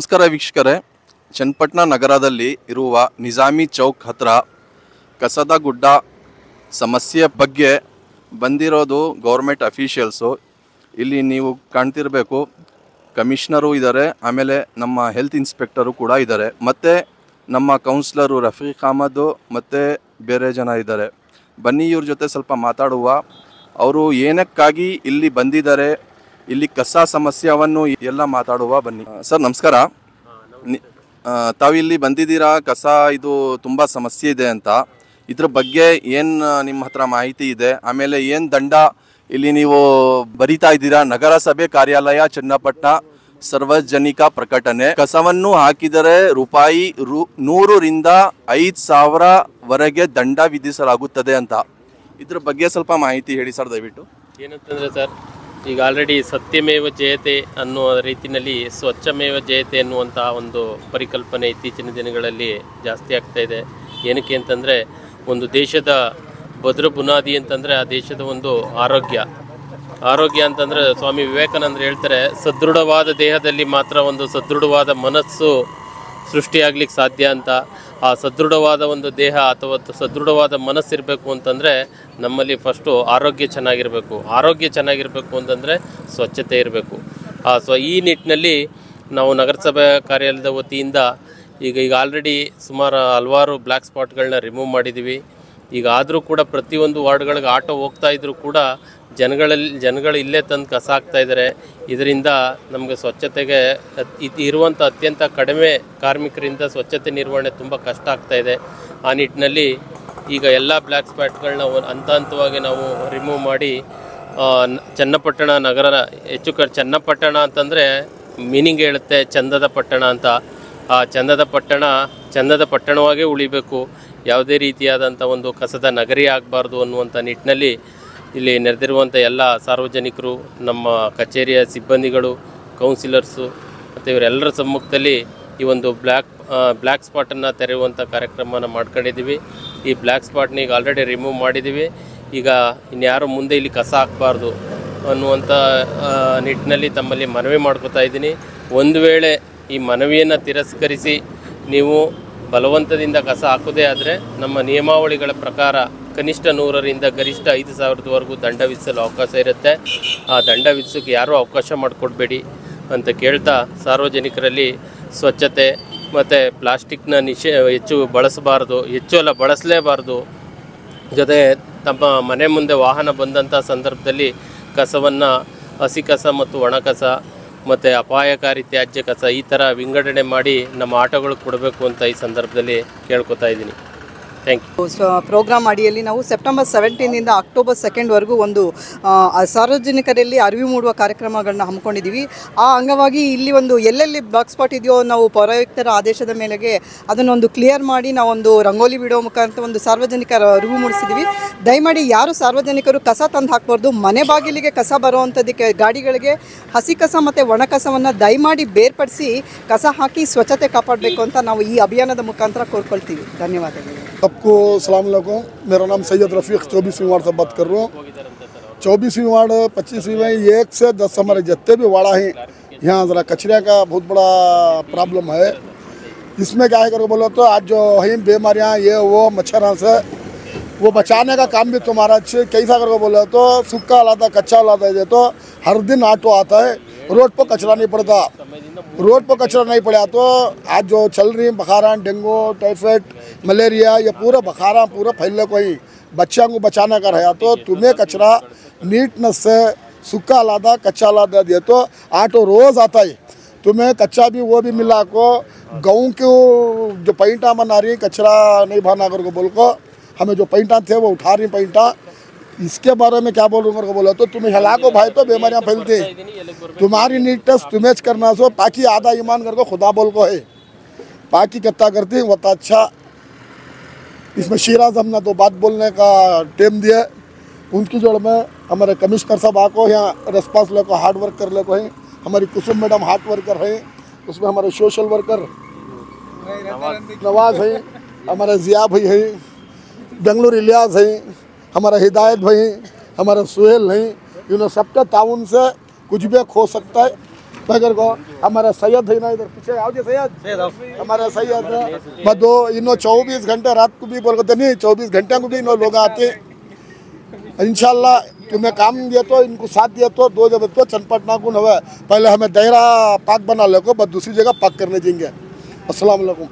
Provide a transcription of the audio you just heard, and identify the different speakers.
Speaker 1: ನಮಸ್ಕಾರ ವೀಕ್ಷಕರೇ, ಚನ್ನಪಟ್ಟಣ ನಗರದಲ್ಲಿ ಇರುವ ನಿಜಾಮಿ ಚೌಕ್ ಹತ್ರ ಕಸದ ಗುಡ್ಡ ಸಮಸ್ಯೆ ಬಗ್ಗೆ ಬಂದಿರೋದು ಗೌರ್ಮೆಂಟ್ ಅಫಿಷಿಯಲ್ಸು. ಇಲ್ಲಿ ನೀವು ಕಾಣ್ತಿರಬೇಕು, ಕಮಿಷನರು ಇದ್ದಾರೆ, ಆಮೇಲೆ ನಮ್ಮ ಹೆಲ್ತ್ ಇನ್ಸ್ಪೆಕ್ಟರು ಕೂಡ ಇದ್ದಾರೆ, ಮತ್ತು ನಮ್ಮ ಕೌನ್ಸಿಲರು ರಫೀಕ್ ಅಹಮದ್ ಮತ್ತು ಬೇರೆ ಜನ ಇದ್ದಾರೆ. ಬನ್ನಿ ಇವ್ರ ಜೊತೆ ಸ್ವಲ್ಪ ಮಾತಾಡುವ. ಅವರು ಏನಕ್ಕಾಗಿ ಇಲ್ಲಿ ಬಂದಿದ್ದಾರೆ, ಇಲ್ಲಿ ಕಸ ಸಮಸ್ಯೆಯನ್ನು ಎಲ್ಲ ಮಾತಾಡುವ. ಬನ್ನಿ ಸರ್, ನಮಸ್ಕಾರ. ತಾವಿಲ್ಲಿ ಬಂದಿದ್ದೀರಾ, ಕಸ ಇದು ತುಂಬ ಸಮಸ್ಯೆ ಇದೆ ಅಂತ. ಇದ್ರ ಬಗ್ಗೆ ಏನು ನಿಮ್ಮ ಹತ್ರ ಮಾಹಿತಿ ಇದೆ? ಆಮೇಲೆ ಏನು ದಂಡ ಇಲ್ಲಿ ನೀವು ಬರಿತಾ ಇದ್ದೀರಾ? ನಗರಸಭೆ ಕಾರ್ಯಾಲಯ ಚನ್ನಪಟ್ಟಣ ಸಾರ್ವಜನಿಕ ಪ್ರಕಟಣೆ, ಕಸವನ್ನು ಹಾಕಿದರೆ ರೂಪಾಯಿ 100 ರಿಂದ 5,000ವರೆಗೆ ದಂಡ ವಿಧಿಸಲಾಗುತ್ತದೆ ಅಂತ. ಇದ್ರ ಬಗ್ಗೆ ಸ್ವಲ್ಪ ಮಾಹಿತಿ ಹೇಳಿ ಸರ್ ದಯವಿಟ್ಟು.
Speaker 2: ಏನಂತಂದರೆ ಸರ್, ಈಗ ಆಲ್ರೆಡಿ ಸತ್ಯಮೇವ ಜಯತೆ ಅನ್ನುವ ರೀತಿಯಲ್ಲಿ ಸ್ವಚ್ಛಮೇವ ಜಯತೆ ಅನ್ನುವಂಥ ಒಂದು ಪರಿಕಲ್ಪನೆ ಇತ್ತೀಚಿನ ದಿನಗಳಲ್ಲಿ ಜಾಸ್ತಿ ಆಗ್ತಾ ಇದೆ. ಏನಕ್ಕೆ ಅಂತಂದರೆ, ಒಂದು ದೇಶದ ಭದ್ರ ಬುನಾದಿ ಅಂತಂದರೆ ಆ ದೇಶದ ಒಂದು ಆರೋಗ್ಯ ಅಂತಂದರೆ ಸ್ವಾಮಿ ವಿವೇಕಾನಂದರು ಹೇಳ್ತಾರೆ, ಸದೃಢವಾದ ದೇಹದಲ್ಲಿ ಮಾತ್ರ ಒಂದು ಸದೃಢವಾದ ಮನಸ್ಸು ಸೃಷ್ಟಿಯಾಗ್ಲಿಕ್ಕೆ ಸಾಧ್ಯ ಅಂತ. ಆ ಸದೃಢವಾದ ಒಂದು ದೇಹ ಅಥವಾ ಸದೃಢವಾದ ಮನಸ್ಸಿರಬೇಕು ಅಂತಂದರೆ ನಮ್ಮಲ್ಲಿ ಫಸ್ಟು ಆರೋಗ್ಯ ಚೆನ್ನಾಗಿರಬೇಕು ಅಂತಂದರೆ ಸ್ವಚ್ಛತೆ ಇರಬೇಕು. ಈ ನಿಟ್ಟಿನಲ್ಲಿ ನಾವು ನಗರಸಭೆ ಕಾರ್ಯಾಲಯದ ವತಿಯಿಂದ ಈಗ ಆಲ್ರೆಡಿ ಸುಮಾರು ಹಲವಾರು ಬ್ಲ್ಯಾಕ್ ಸ್ಪಾಟ್ಗಳನ್ನ ರಿಮೂವ್ ಮಾಡಿದ್ದೀವಿ. ಈಗ ಆದರೂ ಕೂಡ ಪ್ರತಿಯೊಂದು ವಾರ್ಡ್ಗಳಿಗೆ ಆಟೋ ಹೋಗ್ತಾ ಇದ್ದರೂ ಕೂಡ ಜನಗಳು ಇಲ್ಲೇ ತಂದು ಕಸ ಹಾಕ್ತಾ ಇದ್ದಾರೆ. ಇದರಿಂದ ನಮಗೆ ಸ್ವಚ್ಛತೆಗೆ ಇರುವಂಥ ಅತ್ಯಂತ ಕಡಿಮೆ ಕಾರ್ಮಿಕರಿಂದ ಸ್ವಚ್ಛತೆ ನಿರ್ವಹಣೆ ತುಂಬ ಕಷ್ಟ ಆಗ್ತಾ ಇದೆ. ಆ ನಿಟ್ಟಿನಲ್ಲಿ ಈಗ ಎಲ್ಲ ಬ್ಲ್ಯಾಕ್ ಸ್ಪಾಟ್ಗಳನ್ನ ಹಂತವಾಗಿ ನಾವು ರಿಮೂವ್ ಮಾಡಿ ಚನ್ನಪಟ್ಟಣ ನಗರ ಚನ್ನಪಟ್ಟಣ ಅಂತಂದರೆ ಮೀನಿಂಗ್ ಹೇಳುತ್ತೆ ಚಂದದ ಪಟ್ಟಣ ಅಂತ. ಆ ಚಂದದ ಪಟ್ಟಣವಾಗೇ ಉಳಿಬೇಕು, ಯಾವುದೇ ರೀತಿಯಾದಂಥ ಒಂದು ಕಸದ ನಗರಿ ಆಗಬಾರ್ದು ಅನ್ನುವಂಥ ನಿಟ್ಟಿನಲ್ಲಿ ಇಲ್ಲಿ ನೆರೆದಿರುವಂಥ ಎಲ್ಲ ಸಾರ್ವಜನಿಕರು, ನಮ್ಮ ಕಚೇರಿಯ ಸಿಬ್ಬಂದಿಗಳು, ಕೌನ್ಸಿಲರ್ಸು ಮತ್ತು ಇವರೆಲ್ಲರ ಸಮ್ಮುಖದಲ್ಲಿ ಈ ಒಂದು ಬ್ಲ್ಯಾಕ್ ಸ್ಪಾಟನ್ನು ತೆರೆಯುವಂಥ ಕಾರ್ಯಕ್ರಮನ ಮಾಡ್ಕೊಂಡಿದ್ದೀವಿ. ಈ ಬ್ಲ್ಯಾಕ್ ಸ್ಪಾಟ್ನ ಈಗ ಆಲ್ರೆಡಿ ರಿಮೂವ್ ಮಾಡಿದ್ದೀವಿ. ಈಗ ಇನ್ಯಾರು ಮುಂದೆ ಇಲ್ಲಿ ಕಸ ಹಾಕಬಾರ್ದು ಅನ್ನುವಂಥ ನಿಟ್ಟಿನಲ್ಲಿ ತಮ್ಮಲ್ಲಿ ಮನವಿ ಮಾಡ್ಕೋತಾ ಇದ್ದೀನಿ. ಒಂದು ವೇಳೆ ಈ ಮನವಿಯನ್ನು ತಿರಸ್ಕರಿಸಿ ನೀವು ಬಲವಂತದಿಂದ ಕಸ ಹಾಕೋದೇ ಆದರೆ ನಮ್ಮ ನಿಯಮಾವಳಿಗಳ ಪ್ರಕಾರ ಕನಿಷ್ಠ 100 ರಿಂದ ಗರಿಷ್ಠ 5,000ವರೆಗೂ ದಂಡ ವಿಧಿಸಲು ಅವಕಾಶ ಇರುತ್ತೆ. ಆ ದಂಡ ವಿಧಿಸೋಕ್ಕೆ ಯಾರೂ ಅವಕಾಶ ಮಾಡಿಕೊಡ್ಬೇಡಿ ಅಂತ ಕೇಳ್ತಾ, ಸಾರ್ವಜನಿಕರಲ್ಲಿ ಸ್ವಚ್ಛತೆ ಮತ್ತು ಪ್ಲಾಸ್ಟಿಕ್ನ ಹೆಚ್ಚು ಬಳಸಲೇಬಾರ್ದು. ಜೊತೆ ತಮ್ಮ ಮನೆ ಮುಂದೆ ವಾಹನ ಬಂದಂಥ ಸಂದರ್ಭದಲ್ಲಿ ಕಸವನ್ನು ಹಸಿ ಕಸ ಮತ್ತು ಒಣ ಕಸ ಮತ್ತು ಅಪಾಯಕಾರಿ ತ್ಯಾಜ್ಯ ಕಸ ಈ ಥರ ವಿಂಗಡಣೆ ಮಾಡಿ ನಮ್ಮ ಆಟೋಗಳಿಗೆ ಕೊಡಬೇಕು ಅಂತ ಈ ಸಂದರ್ಭದಲ್ಲಿ ಕೇಳ್ಕೊತಾ ಇದ್ದೀನಿ. Thank you.
Speaker 3: ಪ್ರೋಗ್ರಾಮ್ ಅಡಿಯಲ್ಲಿ ನಾವು ಸೆಪ್ಟೆಂಬರ್ 17 ಅಕ್ಟೋಬರ್ 2ವರೆಗೂ ಒಂದು ಸಾರ್ವಜನಿಕರಲ್ಲಿ ಅರಿವು ಮೂಡುವ ಕಾರ್ಯಕ್ರಮಗಳನ್ನ ಹಮ್ಮಿಕೊಂಡಿದ್ದೀವಿ. ಆ ಅಂಗವಾಗಿ ಇಲ್ಲಿ ಒಂದು ಎಲ್ಲೆಲ್ಲಿ ಬ್ಲಾಕ್ ಸ್ಪಾಟ್ ಇದೆಯೋ ನಾವು ಪೌರಾಯುಕ್ತರ ಆದೇಶದ ಮೇಲೆಗೆ ಅದನ್ನೊಂದು ಕ್ಲಿಯರ್ ಮಾಡಿ ನಾವೊಂದು ರಂಗೋಲಿ ಬಿಡೋ ಮುಖಾಂತರ ಒಂದು ಸಾರ್ವಜನಿಕರ ಅರಿವು ಮೂಡಿಸಿದ್ದೀವಿ. ದಯಮಾಡಿ ಯಾರು ಸಾರ್ವಜನಿಕರು ಕಸ ತಂದು ಹಾಕ್ಬಾರ್ದು. ಮನೆ ಬಾಗಿಲಿಗೆ ಕಸ ಬರುವಂಥದ್ದಕ್ಕೆ ಗಾಡಿಗಳಿಗೆ ಹಸಿ ಕಸ ಮತ್ತು ಒಣ ಕಸವನ್ನು ದಯಮಾಡಿ ಬೇರ್ಪಡಿಸಿ ಕಸ ಹಾಕಿ ಸ್ವಚ್ಛತೆ ಕಾಪಾಡಬೇಕು ಅಂತ ನಾವು ಈ ಅಭಿಯಾನದ ಮುಖಾಂತರ ಕೋರ್ಕೊಳ್ತೀವಿ. ಧನ್ಯವಾದಗಳು.
Speaker 4: सबको अस्सलाम वालेकुम। मेरा नाम सैयद रफ़ीक 24वीं वार्ड से बात कर रहा हूँ। 24वीं वार्ड 25वीं में 1 से 10 हमारे जितने भी वाड़ा हैं, यहाँ ज़रा कचरे का बहुत बड़ा प्रॉब्लम है। इसमें क्या है करके बोलो तो आज जो है बीमारियाँ ये वो मच्छरों से वो बचाने का काम भी तुम्हारा अच्छे कैसा करके बोलो तो सूखा लाता कच्चा लाता है तो हर दिन ऑटो आता है, रोड पर कचरा नहीं पड़ता। रोड पर कचरा नहीं पड़ा तो आज जो चल रही बुखारा, डेंगू, टाइफाइड, मलेरिया, ये पूरा बुखारा पूरा फैलने को ही बच्चों को बचाने का रहा तो तुम्हें कचरा नीटनेस से सूखा लादा कच्चा लादा दिए तो ऑटो रोज़ आता है। तुम्हें कच्चा भी वो भी मिला को गाँव के जो पैंटा बना रही कचरा नहीं बना कर को बोल को हमें जो पैंटा थे वो उठा रही पैंटा। इसके बारे में क्या बोलूँ कर बोला तो तुम्हें हलाको भाई तो बीमारियाँ फैलती। तुम्हारी नीटनेस तुम्हें करना सो बाकी आधा ईमान कर को खुदा बोल को है, बाकी कितना करती वो तो अच्छा। इसमें शिराज हमने तो बात बोलने का टाइम दिया, उनकी जोड़ में हमारे कमिश्नर साहब आको यहाँ रेस्पॉन्स ले को हार्ड वर्क कर ले को है। हमारी कुसुम मैडम हार्ड वर्कर है, उसमें हमारे सोशल वर्कर नवाज है, हमारे जिया भाई है, बेंगलुरु इलियास है, हमारा हिदायत भाई, हमारा सुहेल है। इन्होंने सबका ताउन से कुछ भी हो सकता है। बगर को हमारा सैयद है ना इधर पीछे आओ जी सैयद हमारा सैयद बदो इन्हों 24 घंटे रात को भी बोल नहीं 24 घंटे को भी इन्हों लोग आते इंशाल्लाह तुम्हें काम दिया तो इनको साथ दिया तो 2 जब तो चनपटना को नवा पहले हमें दायरा पाक बना ले को बस दूसरी जगह पाक करने देंगे। अस्सलाम वालेकुम।